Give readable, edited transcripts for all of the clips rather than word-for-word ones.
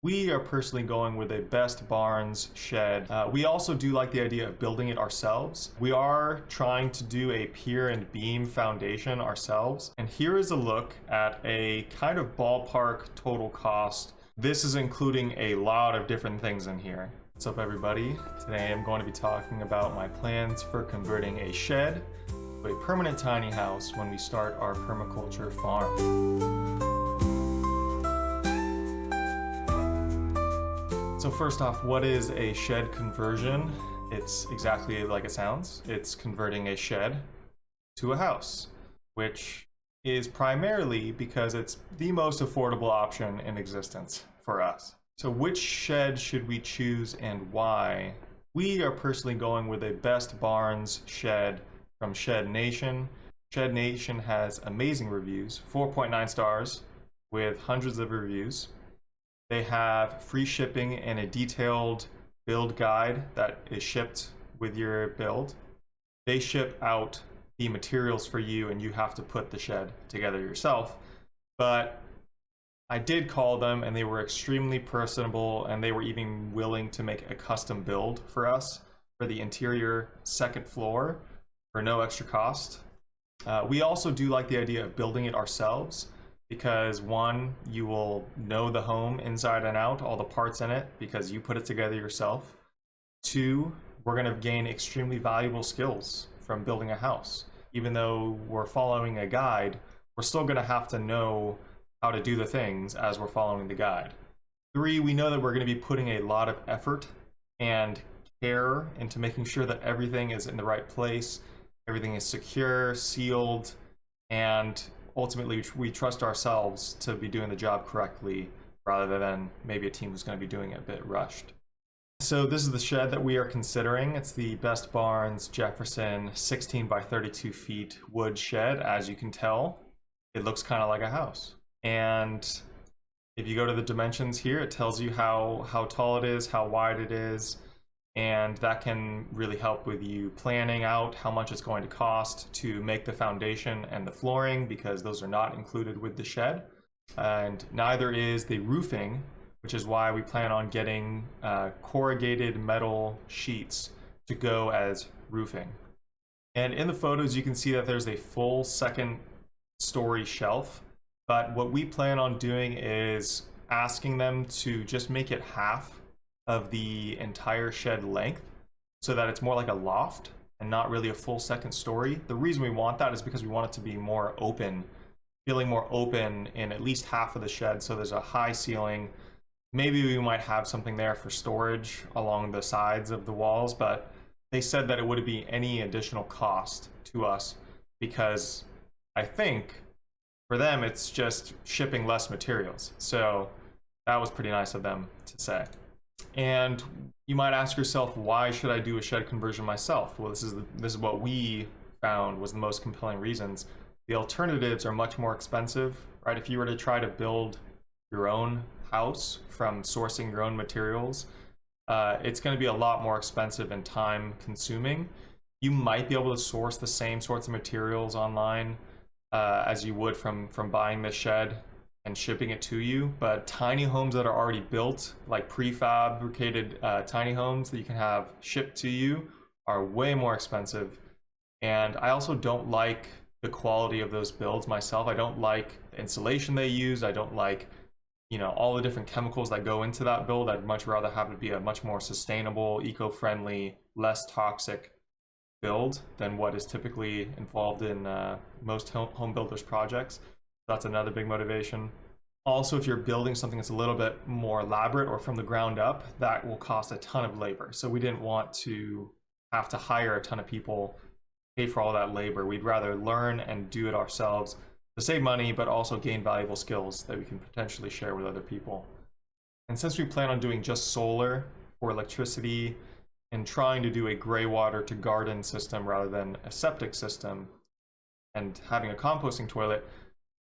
We are personally going with a best barns shed. We also do like the idea of building it ourselves. We are trying to do a pier and beam foundation ourselves. And here is a look at a kind of ballpark total cost. This is including a lot of different things in here. What's up, everybody? Today I'm going to be talking about my plans for converting a shed to a permanent tiny house when we start our permaculture farm. So first off, what is a shed conversion? It's exactly like it sounds. It's converting a shed to a house, which is primarily because it's the most affordable option in existence for us. So which shed should we choose and why? We are personally going with a Best Barns shed from Shed Nation. Shed Nation has amazing reviews, 4.9 stars with hundreds of reviews. They have free shipping and a detailed build guide that is shipped with your build. They ship out the materials for you and you have to put the shed together yourself. But I did call them and they were extremely personable, and they were even willing to make a custom build for us for the interior second floor for no extra cost. We also do like the idea of building it ourselves, because one, you will know the home inside and out, all the parts in it, because you put it together yourself. Two, we're gonna gain extremely valuable skills from building a house. Even though we're following a guide, we're still gonna have to know how to do the things as we're following the guide. Three, we know that we're gonna be putting a lot of effort and care into making sure that everything is in the right place, everything is secure, sealed, and ultimately, we trust ourselves to be doing the job correctly rather than maybe a team who's going to be doing it a bit rushed. So this is the shed that we are considering. It's the Best Barns Jefferson 16 by 32 feet wood shed. As you can tell, it looks kind of like a house. And if you go to the dimensions here, it tells you how tall it is, how wide it is, and that can really help with you planning out how much it's going to cost to make the foundation and the flooring, because those are not included with the shed. And neither is the roofing, which is why we plan on getting corrugated metal sheets to go as roofing. And in the photos, you can see that there's a full second story shelf. But what we plan on doing is asking them to just make it half of the entire shed length, so that it's more like a loft and not really a full second story. The reason we want that is because we want it to be more open, feeling more open in at least half of the shed. So there's a high ceiling. Maybe we might have something there for storage along the sides of the walls, but they said that it wouldn't be any additional cost to us, because I think for them it's just shipping less materials. So that was pretty nice of them to say. And you might ask yourself, why should I do a shed conversion myself? Well, this is what we found was the most compelling reasons. The alternatives are much more expensive, right? If you were to try to build your own house from sourcing your own materials, it's going to be a lot more expensive and time consuming. You might be able to source the same sorts of materials online as you would from buying the shed and shipping it to you, but tiny homes that are already built, like prefabricated tiny homes that you can have shipped to you, are way more expensive. And I also don't like the quality of those builds myself. I don't like the insulation they use. I don't like, all the different chemicals that go into that build. I'd much rather have it be a much more sustainable, eco-friendly, less toxic build than what is typically involved in most home builders projects. That's another big motivation. Also, if you're building something that's a little bit more elaborate or from the ground up, that will cost a ton of labor. So we didn't want to have to hire a ton of people, pay for all that labor. We'd rather learn and do it ourselves to save money, but also gain valuable skills that we can potentially share with other people. And since we plan on doing just solar for electricity and trying to do a Greywater to garden system rather than a septic system, and having a composting toilet,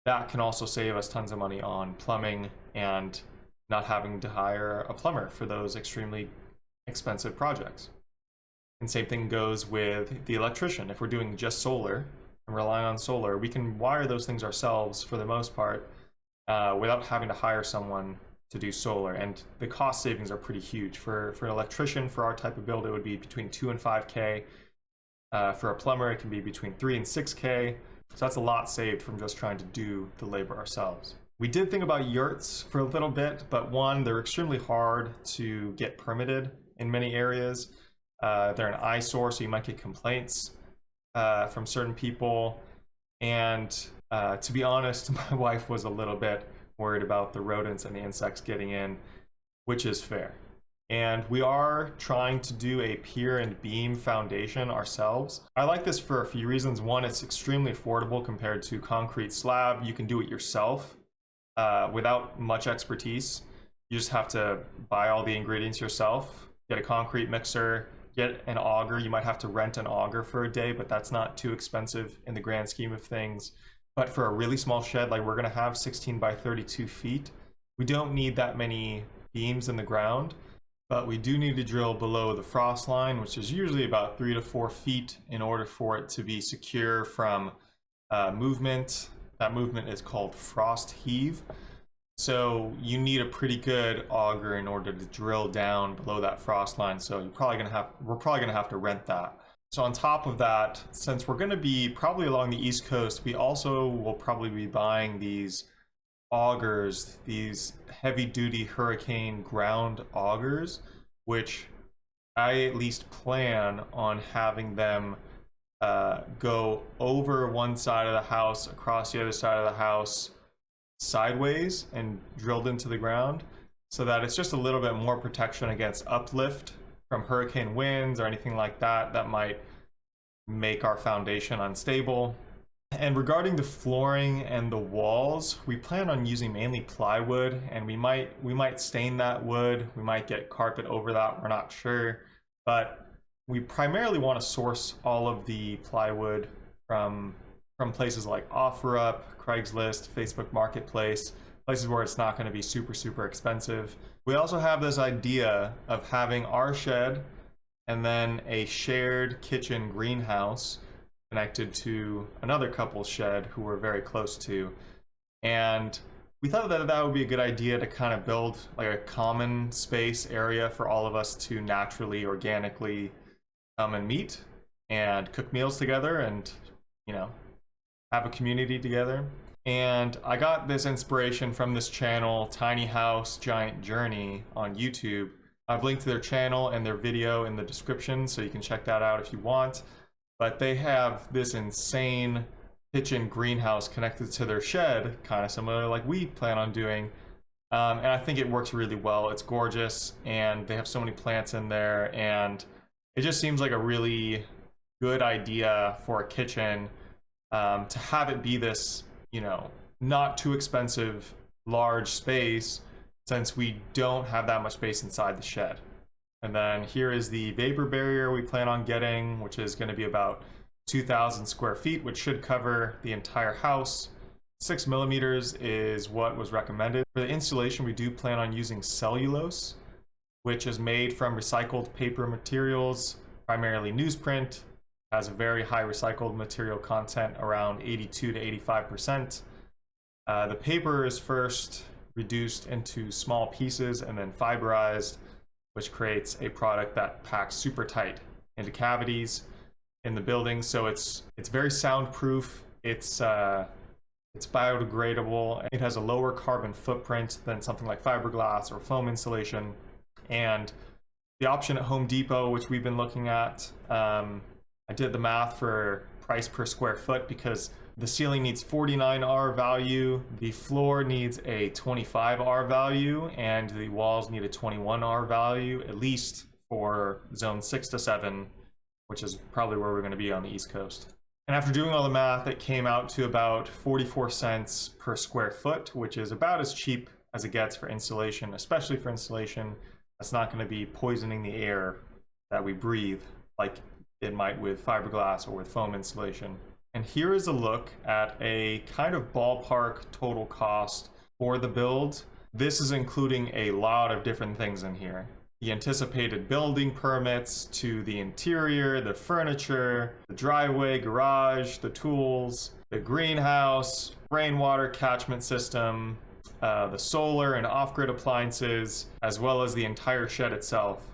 that can also save us tons of money on plumbing and not having to hire a plumber for those extremely expensive projects. And same thing goes with the electrician. If we're doing just solar and relying on solar, we can wire those things ourselves for the most part without having to hire someone to do solar, and the cost savings are pretty huge. For an electrician, for our type of build, it would be between 2 and 5K. For a plumber, it can be between 3 and 6K. So that's a lot saved from just trying to do the labor ourselves. We did think about yurts for a little bit, but one, they're extremely hard to get permitted in many areas. They're an eyesore, so you might get complaints from certain people. And to be honest, my wife was a little bit worried about the rodents and the insects getting in, which is fair. And we are trying to do a pier and beam foundation ourselves. I like this for a few reasons. One, it's extremely affordable compared to concrete slab. You can do it yourself without much expertise. You just have to buy all the ingredients yourself, get a concrete mixer, get an auger. You might have to rent an auger for a day, but that's not too expensive in the grand scheme of things. But for a really small shed, like we're gonna have 16 by 32 feet, we don't need that many beams in the ground. But we do need to drill below the frost line, which is usually about 3 to 4 feet, in order for it to be secure from movement. That movement is called frost heave. So you need a pretty good auger in order to drill down below that frost line. So we're probably gonna have to rent that. So on top of that, since we're gonna be probably along the East Coast, we also will probably be buying these augers, these heavy-duty hurricane ground augers, which I at least plan on having them go over one side of the house, across the other side of the house, sideways, and drilled into the ground, so that it's just a little bit more protection against uplift from hurricane winds or anything like that that might make our foundation unstable. And regarding the flooring and the walls, we plan on using mainly plywood, and we might stain that wood. We might get carpet over that, we're not sure. But we primarily want to source all of the plywood from places like OfferUp, Craigslist, Facebook Marketplace, places where it's not going to be super expensive. We also have this idea of having our shed and then a shared kitchen greenhouse connected to another couple's shed who we're very close to. And we thought that that would be a good idea to kind of build like a common space area for all of us to naturally, organically come and meet and cook meals together and, you know, have a community together. And I got this inspiration from this channel, Tiny House Giant Journey on YouTube. I've linked to their channel and their video in the description, so you can check that out if you want. But they have this insane kitchen greenhouse connected to their shed, kind of similar like we plan on doing. And I think it works really well. It's gorgeous, and they have so many plants in there, and it just seems like a really good idea for a kitchen, to have it be this, you know, not too expensive, large space, since we don't have that much space inside the shed. And then here is the vapor barrier we plan on getting, which is going to be about 2,000 square feet, which should cover the entire house. 6 millimeters is what was recommended. For the insulation, we do plan on using cellulose, which is made from recycled paper materials, primarily newsprint. Has a very high recycled material content, around 82 to 85%. The paper is first reduced into small pieces and then fiberized, which creates a product that packs super tight into cavities in the building. So it's very soundproof. It's biodegradable. It has a lower carbon footprint than something like fiberglass or foam insulation. And the option at Home Depot, which we've been looking at, I did the math for price per square foot, because the ceiling needs 49 R value, the floor needs a 25 R value, and the walls need a 21 R value, at least for zone 6 to 7, which is probably where we're going to be on the East Coast. And after doing all the math, it came out to about 44 cents per square foot, which is about as cheap as it gets for insulation, especially for insulation that's not going to be poisoning the air that we breathe like it might with fiberglass or with foam insulation. And here is a look at a kind of ballpark total cost for the build. This is including a lot of different things in here. The anticipated building permits, to the interior, the furniture, the driveway, garage, the tools, the greenhouse, rainwater catchment system, the solar and off-grid appliances, as well as the entire shed itself.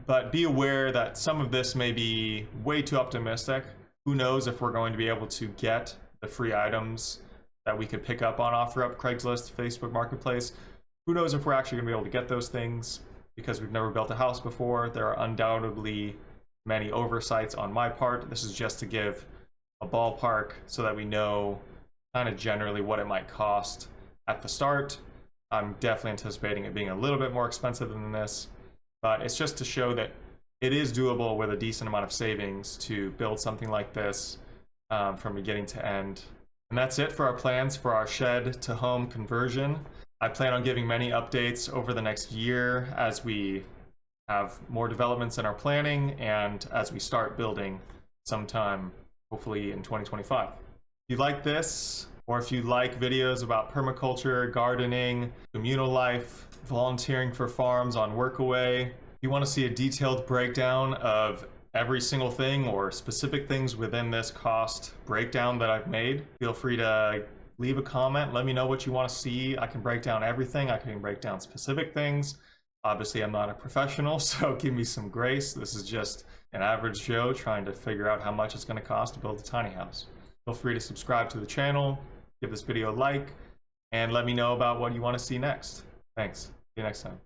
But be aware that some of this may be way too optimistic. Who knows if we're going to be able to get the free items that we could pick up on OfferUp, Craigslist, Facebook Marketplace. Who knows if we're actually going to be able to get those things, because we've never built a house before. There are undoubtedly many oversights on my part. This is just to give a ballpark so that we know kind of generally what it might cost at the start. I'm definitely anticipating it being a little bit more expensive than this, but it's just to show that it is doable with a decent amount of savings to build something like this from beginning to end. And that's it for our plans for our shed to home conversion. I plan on giving many updates over the next year as we have more developments in our planning and as we start building sometime, hopefully in 2025. If you like this, or if you like videos about permaculture, gardening, communal life, volunteering for farms on Workaway, if you want to see a detailed breakdown of every single thing or specific things within this cost breakdown that I've made, feel free to leave a comment. Let me know what you want to see. I can break down everything. I can break down specific things. Obviously, I'm not a professional, so give me some grace. This is just an average Joe trying to figure out how much it's going to cost to build a tiny house. Feel free to subscribe to the channel, give this video a like, and let me know about what you want to see next. Thanks. See you next time.